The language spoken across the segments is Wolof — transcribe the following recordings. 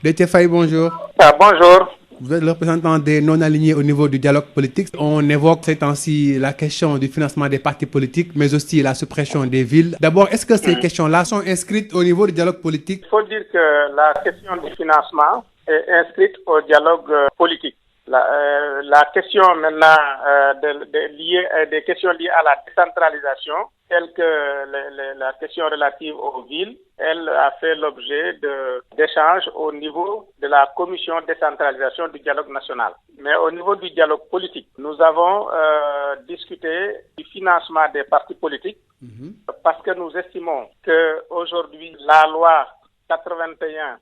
Déthié Faye, bonjour. Bonjour. Vous êtes le représentant des non-alignés au niveau du dialogue politique. On évoque ces temps-ci la question du financement des partis politiques, mais aussi la suppression des villes. D'abord, est-ce que ces questions-là sont inscrites au niveau du dialogue politique? Il faut dire que la question du financement est inscrite au dialogue politique. La question maintenant des questions liées à la décentralisation, telles que la question relative aux villes, elle a fait l'objet d'échanges au niveau de la commission décentralisation du dialogue national. Mais au niveau du dialogue politique, nous avons discuté du financement des partis politiques parce que nous estimons que aujourd'hui la loi 81-17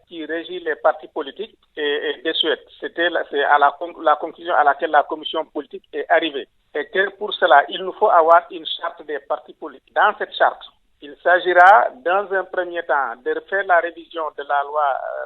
qui régit les partis politiques est désuète. C'est à la conclusion à laquelle la commission politique est arrivée. Et que pour cela, il nous faut avoir une charte des partis politiques. Dans cette charte, il s'agira dans un premier temps de refaire la révision de la loi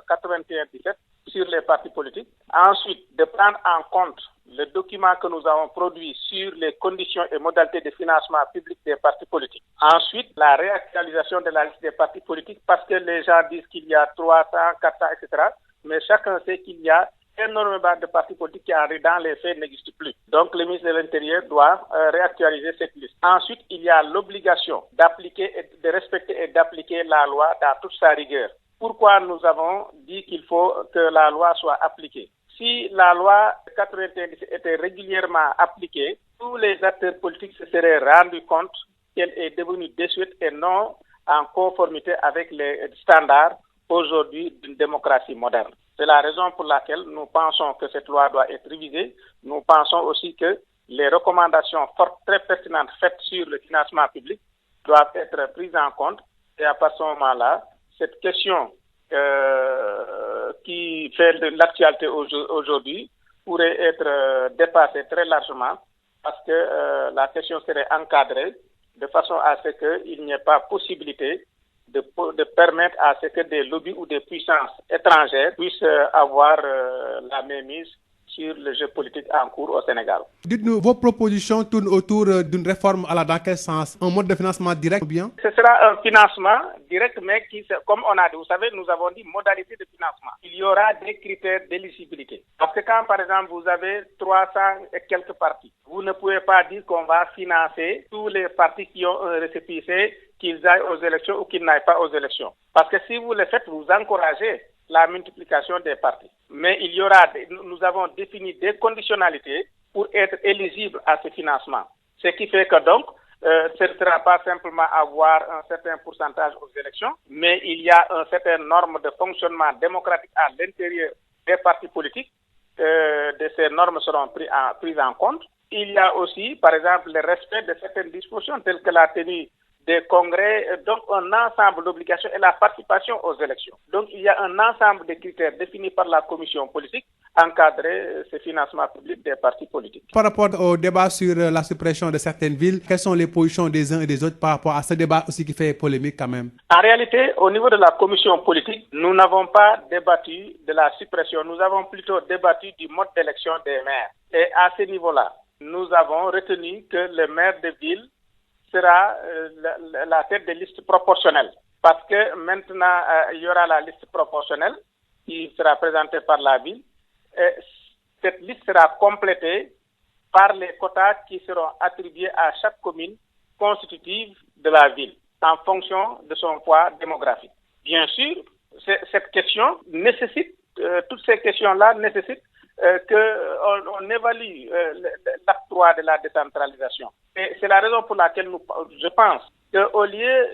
81-17 sur les partis politiques. Ensuite, de prendre en compte le document que nous avons produit sur les conditions et modalités de financement public des partis politiques. Ensuite, la réactualisation de la liste des partis politiques parce que les gens disent qu'il y a 300, 400, etc. Mais chacun sait qu'il y a énormément de partis politiques qui, dans les faits, n'existent plus. Donc, le ministre de l'Intérieur doit réactualiser cette liste. Ensuite, il y a l'obligation d'appliquer, de respecter et d'appliquer la loi dans toute sa rigueur. Pourquoi nous avons dit qu'il faut que la loi soit appliquée? Si la loi 81 était régulièrement appliquée, tous les acteurs politiques se seraient rendus compte qu'elle est devenue désuète et non en conformité avec les standards aujourd'hui d'une démocratie moderne. C'est la raison pour laquelle nous pensons que cette loi doit être révisée. Nous pensons aussi que les recommandations fortes, très pertinentes faites sur le financement public doivent être prises en compte. Et à partir de ce moment-là, cette question qui fait de l'actualité aujourd'hui pourrait être dépassée très largement parce que la question serait encadrée de façon à ce qu'il n'y ait pas possibilité de permettre à ce que des lobbies ou des puissances étrangères puissent avoir la mainmise sur le jeu politique en cours au Sénégal. Dites-nous, vos propositions tournent autour d'une réforme dans quel sens? Un mode de financement direct ou bien? Ce sera un financement direct, mais qui, comme on a dit, vous savez, nous avons dit modalité de financement. Il y aura des critères d'éligibilité. Parce que quand, par exemple, vous avez 300 et quelques partis, vous ne pouvez pas dire qu'on va financer tous les partis qui ont un récépissé, qu'ils aillent aux élections ou qu'ils n'aillent pas aux élections. Parce que si vous le faites, vous encouragez la multiplication des partis. Mais nous avons défini des conditionnalités pour être éligible à ce financement. Ce qui fait que donc, ce ne sera pas simplement avoir un certain pourcentage aux élections, mais il y a une certaine norme de fonctionnement démocratique à l'intérieur des partis politiques. De ces normes seront prises en compte. Il y a aussi, par exemple, le respect de certaines dispositions telles que la tenue des congrès, donc un ensemble d'obligations et la participation aux élections. Donc il y a un ensemble de critères définis par la commission politique encadrer ce financement public des partis politiques. Par rapport au débat sur la suppression de certaines villes, quelles sont les positions des uns et des autres par rapport à ce débat aussi qui fait polémique quand même? En réalité, au niveau de la commission politique, nous n'avons pas débattu de la suppression, nous avons plutôt débattu du mode d'élection des maires. Et à ce niveau-là, nous avons retenu que le maire de ville sera la tête de liste proportionnelle. Parce que maintenant, il y aura la liste proportionnelle qui sera présentée par la ville. Et cette liste sera complétée par les quotas qui seront attribués à chaque commune constitutive de la ville en fonction de son poids démographique. Bien sûr, cette question nécessite, toutes ces questions-là nécessitent qu'on évalue l'acte 3 de la décentralisation. Et c'est la raison pour laquelle je pense qu'au lieu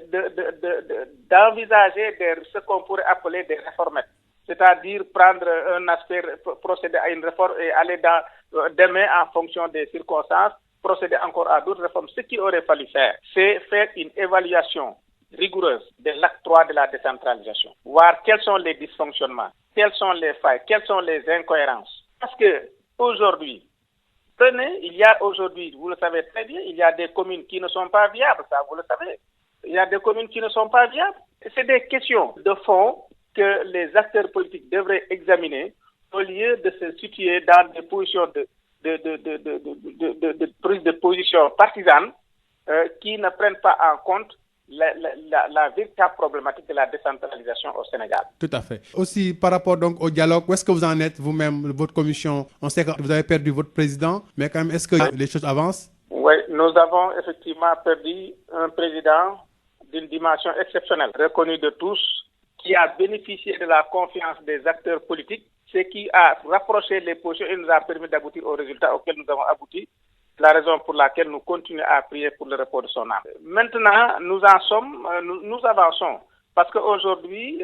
d'envisager ce qu'on pourrait appeler des réformettes, c'est-à-dire prendre un aspect, procéder à une réforme et aller demain en fonction des circonstances, procéder encore à d'autres réformes, ce qu'il aurait fallu faire, c'est faire une évaluation rigoureuse de l'acte 3 de la décentralisation, voir quels sont les dysfonctionnements, quelles sont les failles, quelles sont les incohérences. Parce que aujourd'hui, il y a aujourd'hui, vous le savez très bien, il y a des communes qui ne sont pas viables, ça vous le savez. Il y a des communes qui ne sont pas viables. C'est des questions de fond que les acteurs politiques devraient examiner au lieu de se situer dans des positions de prise de position partisane qui ne prennent pas en compte la véritable problématique de la décentralisation au Sénégal. Tout à fait. Aussi, par rapport donc au dialogue, où est-ce que vous en êtes vous-même, votre commission? On sait que vous avez perdu votre président, mais quand même, est-ce que les choses avancent? Oui, nous avons effectivement perdu un président d'une dimension exceptionnelle, reconnu de tous, qui a bénéficié de la confiance des acteurs politiques, ce qui a rapproché les positions et nous a permis d'aboutir aux résultats auxquels nous avons abouti. La raison pour laquelle nous continuons à prier pour le repos de son âme. Maintenant, nous avançons, parce qu'aujourd'hui,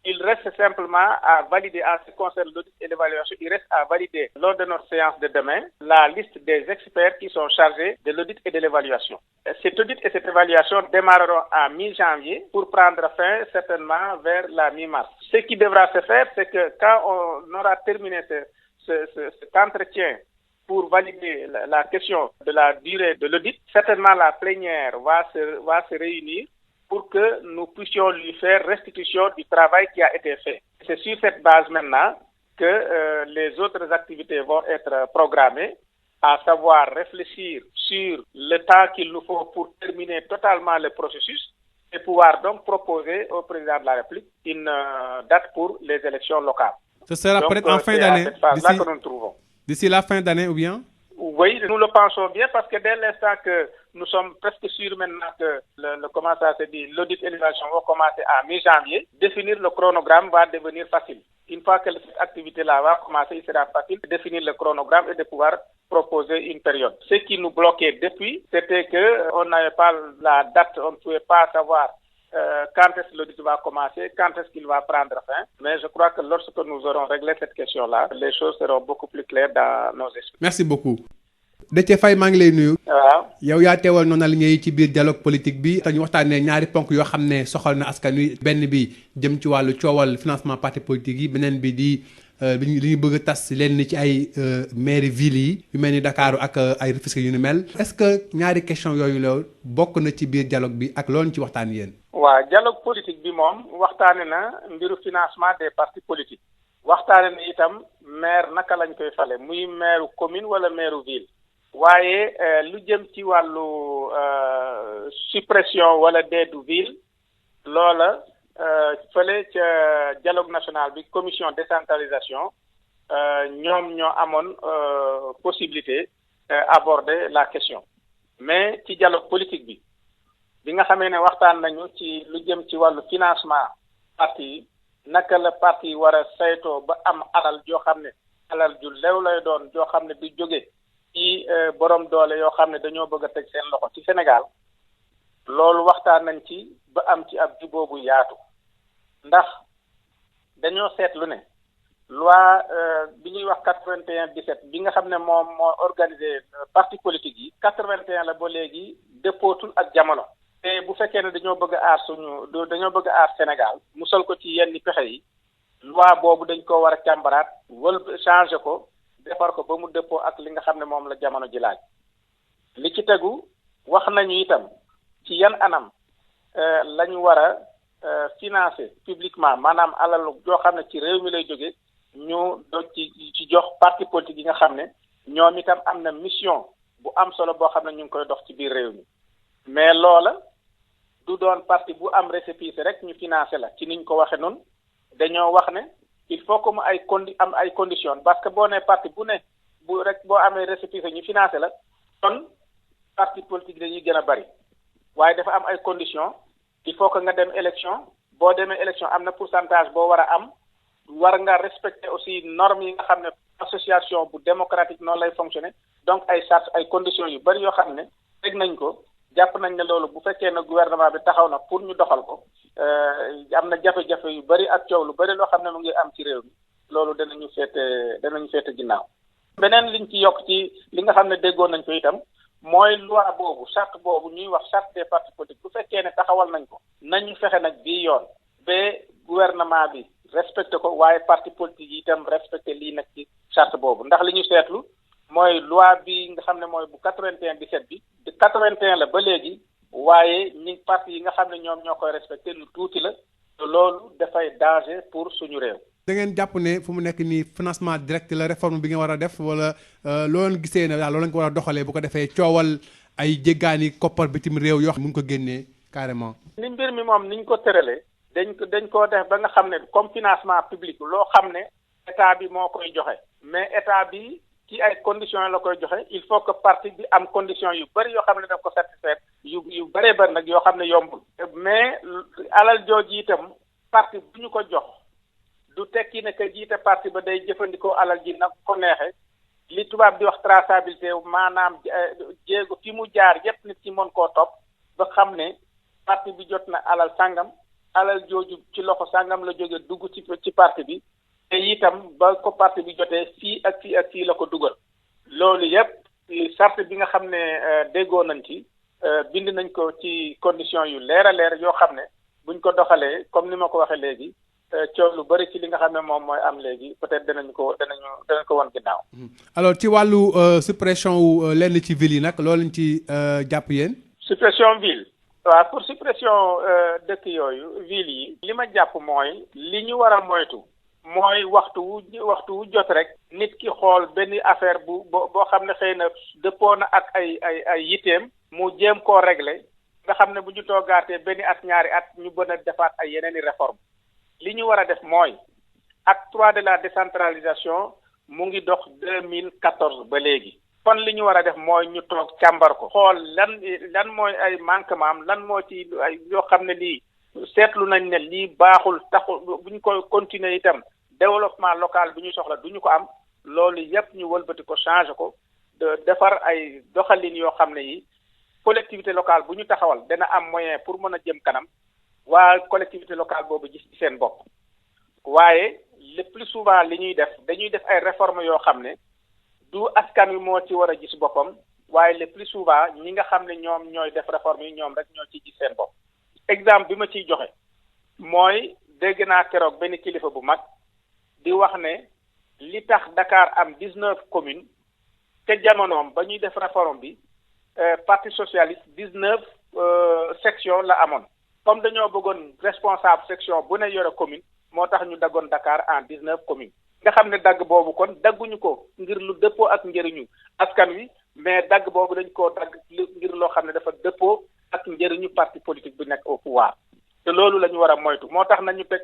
il reste simplement à valider, en ce qui concerne l'audit et l'évaluation, il reste à valider lors de notre séance de demain la liste des experts qui sont chargés de l'audit et de l'évaluation. Cet audit et cette évaluation démarreront à mi-janvier pour prendre fin certainement vers la mi-mars. Ce qui devra se faire, c'est que quand on aura terminé cet entretien pour valider la question de la durée de l'audit, certainement la plénière va se réunir pour que nous puissions lui faire restitution du travail qui a été fait. C'est sur cette base maintenant que les autres activités vont être programmées, à savoir réfléchir sur le temps qu'il nous faut pour terminer totalement le processus et pouvoir donc proposer au président de la République une date pour les élections locales. Ce sera peut-être en fin d'année. C'est à cette phase-là que nous nous trouvons. D'ici la fin d'année ou bien? Oui, nous le pensons bien parce que dès l'instant que nous sommes presque sûrs maintenant que l'audit et l'évaluation vont commencer à mi-janvier, définir le chronogramme va devenir facile. Une fois que cette activité-là va commencer, il sera facile de définir le chronogramme et de pouvoir proposer une période. Ce qui nous bloquait depuis, c'était qu'on n'avait pas la date, on ne pouvait pas savoir quand est-ce que l'audit va commencer, quand est-ce qu'il va prendre fin. Mais je crois que lorsque nous aurons réglé cette question-là, les choses seront beaucoup plus claires dans nos esprits. Merci beaucoup. Déthié Faye maa ngi lay nuyu. waaw yow yaa teewal non-alignés yi ci biir dialogue politique bi. te ñu waxtaanee ñaari ponk yoo xam ne soxal na askan wi. benn bi jëm ci wàllu coowal financement parti politique yi beneen bi di li ñu bëgg a tas leen ci ay mairie ville yi yu mel ni Dakar ak ay Rufisque yu ni mel. est-ce que ñaari question yooyu la bokk na ci biir dialogue bi ak loolu ci waxtaan yéen. waaw dialogue politique bi moom waxtaane na mbiru financement des partis politiques. waxtaane na itam maire naka lañ koy fale muy maire commune wala maire ville. waaye lu jëm ci wàllu suppression wala deedu ville loola fële ca dialogue national bi commission décentralisation ñoom ñoo amoon possibilité aborder la question mais ci dialogue politique bi nga xamee ne waxtaan nañu ci lu jëm ci wàllu financement parti yi naka la parti yi war a saytoo ba am alal joo xam ne alal ju lew lay doon joo xam ne du jóge ci borom doole yoo xam ne dañoo bëgg a teg seen loxo ci Sénégal loolu waxtaan nañ ci ba am ci ab jubóo bu yaatu ndax dañoo seetlu ne loi bi ñuy wax 81-17 bi nga xam ne moom moo organisé parti politique yi 81 la ba léegi dëppootul ak jamono. te bu fekkee ne dañoo bëgg a aar Sénégal musal ko ci yenn pexe yi loi boobu dañ ko war a càmbaraat wala changé ko. defar ko ba mu dëppoo ak li nga xam ne moom la jamono ji laaj li ci tegu wax nañu itam ci yan anam la ñu war a financer publiquement maanaam alal joo xam ne ci réew mi lay jóge ñu doon ci jox parti politique yi nga xam ne ñoom itam am na mission bu am solo boo xam ne ñu ngi koy dox ci biir réew mi mais loola du doon parti bu am récépissé rek ñu financer la ci niñ ko waxe noonu dañoo wax ne il faut que mu am ay conditions parce que boo nee parti bu ne bu rek boo amee récépissé ñu financé la kon parti politique dañuy gën a bari waaye dafa am ay conditions il faut que nga dem élection boo demee élection am na pourcentage boo war a am war nga respecter aussi normes yi nga xam ne association bu démocratique noonu lay fonctionner donc ay chartes ay conditions yu bari yoo xam ne teg nañ ko jàpp nañ ne loolu bu fekkee ne gouvernement bi taxaw na pour ñu doxal ko am na jafe-jafe yu bari ak coow lu bari loo xam ne mu ngi am ci réew mi loolu danañu féete ginnaaw. beneen liñ ci yokk ci li nga xam ne déggoon nañ ko itam mooy loi boobu charte boobu ñuy wax charte des partis politiques bu fekkee ne taxawal nañ ko nañu fexe nag bii yoon ba gouvernement bi respecté ko waaye parti politique yi itam respecté lii nag ci charte boobu ndax li ñu seetlu mooy loi bi nga xam ne mooy bu 81-17 bi de 81 la ba léegi waaye ñi parti yi nga xam ne ñoom ñoo koy respecté lu tuuti la te loolu dafay danger pour suñu réew. da ngeen jàpp ne fu mu nekk nii financement direct la réforme bi nga war a def wala loolu gisee ne daal loolu nga ko war a doxalee bu ko defee coowal ay jéggaani koppar bitim réew yoo xam ne mu ngi ko génnee carrément. ni mbir mi moom niñ ko tëralee dañ koo def ba nga xam ne comme financement public loo xam ne état bi moo koy joxe mais état bi ci ay conditions la koy joxe il faut que parti bi am conditions yu bëri yoo xam ne daf ko satisfaire yu bëree bëri nag yoo xam ne yombul mais alal jooju itam parti bu ñu ko jox du tekki ne que jiite parti ba day jëfandikoo alal ji nag ko neexe li tubaab di wax traçabilité maanaam jéego fi mu jaar yépp nit ci mën koo topp ba xam ne parti bi jot na alal sàngam alal jooju ci loxo sàngam la jóge dugg ci parti bi te itam ba ko parti bi jotee fii ak fii la ko dugal loolu yépp charte bi nga xam ne déggoo nañ ci bind nañ ko ci condition yu leer a leer yoo xam ne buñ ko doxalee comme ni ma ko waxee léegi coow lu bëri ci li nga xam ne moom mooy am léegi peut-être danañ ko wan ginnaaw. alors ci wàllu suppression wu lenn ci ville yi nag loolu lañ ci jàpp yéen. suppression ville. waaw pour suppression dëkk yooyu ville yi. li ma jàpp mooy li ñu war a moytu. mooy waxtu wu jot rek. nit ki xool benn affaire boo xam ne xëy na dëppoo na ak ay yiteem. mu jéem koo régler. nga xam ne bu ñu toogaatee benn at ñaari at ñu bën a defaat ay yeneen i réforme li ñu war a def mooy acte 3 de la décentralisation mu ngi dox 2014 ba léegi. kon li ñu war a def mooy ñu toog càmbar ko. xool lan mooy ay manquement am lan moo ci ay yoo xam ne lii seetlu nañ ne lii baaxul taxul bu ñu koy continuer itam développement local bi ñu soxla du ñu ko am loolu yépp ñu wëlbati ko changer ko defar ay doxalin yoo xam ne yi collectivité locale bu ñu taxawal dana am moyen pour mën a jëm kanam waa collectivité locale boobu gis ci seen bopp waaye le plus souvent li ñuy def dañuy def ay réformes yoo xam ne du askan wi moo ci war a gis boppam waaye le plus souvent ñi nga xam ne ñoom ñooy def réforme yi ñoom rek ñoo ciy gis seen bopp. exemple bi ma ciy joxe mooy dégg naa keroog benn kilifa bu mag di wax ne li tax Dakar am 19 communes te jamonoom ba ñuy def réforme bi parti socialiste 19 sections la amoon comme dañoo bëggoon responsable section bu ne yore commune moo tax ñu daggoon Dakar en 19 communes. nga xam ne dagg boobu kon dagguñu ko ngir lu dëppoo ak njëriñu askan wi mais dagg boobu dañ koo dagg ngir loo xam ne dafa dëppoo ak njëriñu parti politique bu nekk au pouvoir te loolu la ñu war a moytu moo tax nañu teg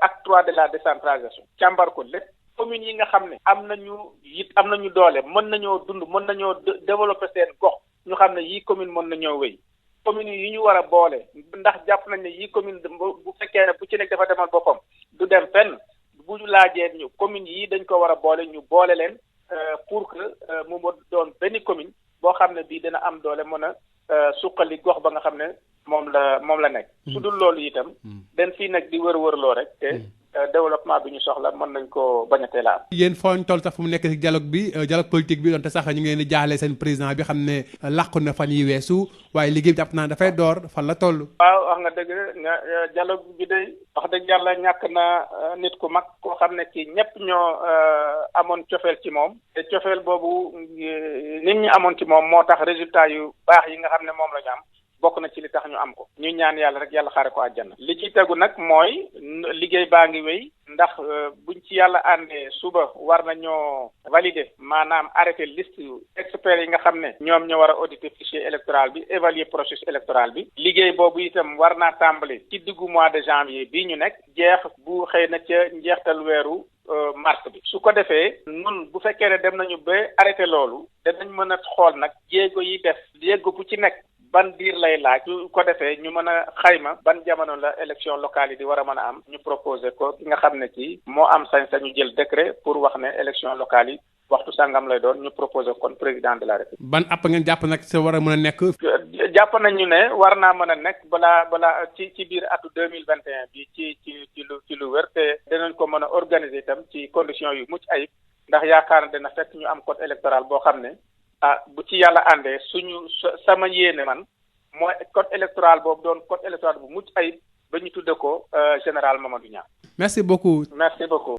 acte 3 de la décentralisation càmbar ko lépp communes yi nga xam ne am nañu doole mën nañoo dund mën nañoo développer seen gox ñu xam ne yii commune mën nañoo wéy communes yi ñu war a boole ndax jàpp nañ ne yii commune bu fekkee ne bu ci nekk dafa demal boppam du dem fenn bu ñu laajee ñu communes yi dañ ko war a boole ñu boole leen pour que mu doon benn commune boo xam ne bii dina am doole mën a suqali gox ba nga xam ne moom la nekk. su dul loolu itam. den fii nag di wër-wërloo rek te développement bi ñu soxla mën nañ ko bañ a teel a am. yéen foo ñu toll sax fu mu nekk ci dialogue politique bi donte sax ñu ngi leen di jaaxle seen président bi xam ne làqu na fan yi weesu waaye liggéey bi jàpp naa dafay door fan la toll. waaw wax nga dëgg nga dialogue bi day wax dëgg yàlla ñàkk na nit ku mag koo xam ne kii ñëpp ñoo amoon cofeel ci moom te cofeel boobu nit ñi amoon ci moom moo tax résultat yu baax yi nga xam ne moom la ñu am. bokk na ci li tax ñu am ko ñu ñaan yàlla rek yàlla xaare ko àjjana li ci tegu nag mooy liggéey baa ngi wéy ndax buñ ci yàlla àndee suba war nañoo valider maanaam arrêté liste experts yi nga xam ne ñoom ñoo war a auditer fichier électoral bi évaluer processus électoral bi liggéey boobu itam war naa tàmbali ci diggu mois de janvier bii ñu nekk jeex bu xëy na ca njeextal weeru mars bi su ko defee nun bu fekkee ne dem nañu ba arrêté loolu danañ mën a xool nag jéego yi def jéego bu ci nekk ban diir lay laaj su ko defee ñu mën a xayma ban jamono la élection locale yi di war a mën a am ñu proposé ko ki nga xam ne ci moo am sañ-sañu jël décret pour wax ne élection locale yi waxtu sàngam lay doon ñu proposé kon président de la république. ban app ngeen jàpp nag sa war a mën a nekk. jàpp nañu ne war naa mën a nekk balaa ci biir atu 2021 bi ci lu wér te dinañ ko mën a organiser itam ci conditions yu mucc ayib ndax yaakaar na dina fekk ñu am code électoral boo xam ne. bu ci yàlla àndee sama yéene man mooy code électoral boobu doon code électoral bu mucc ayib ba ñu tudde ko général Mamadou Niang. merci beaucoup. merci beaucoup.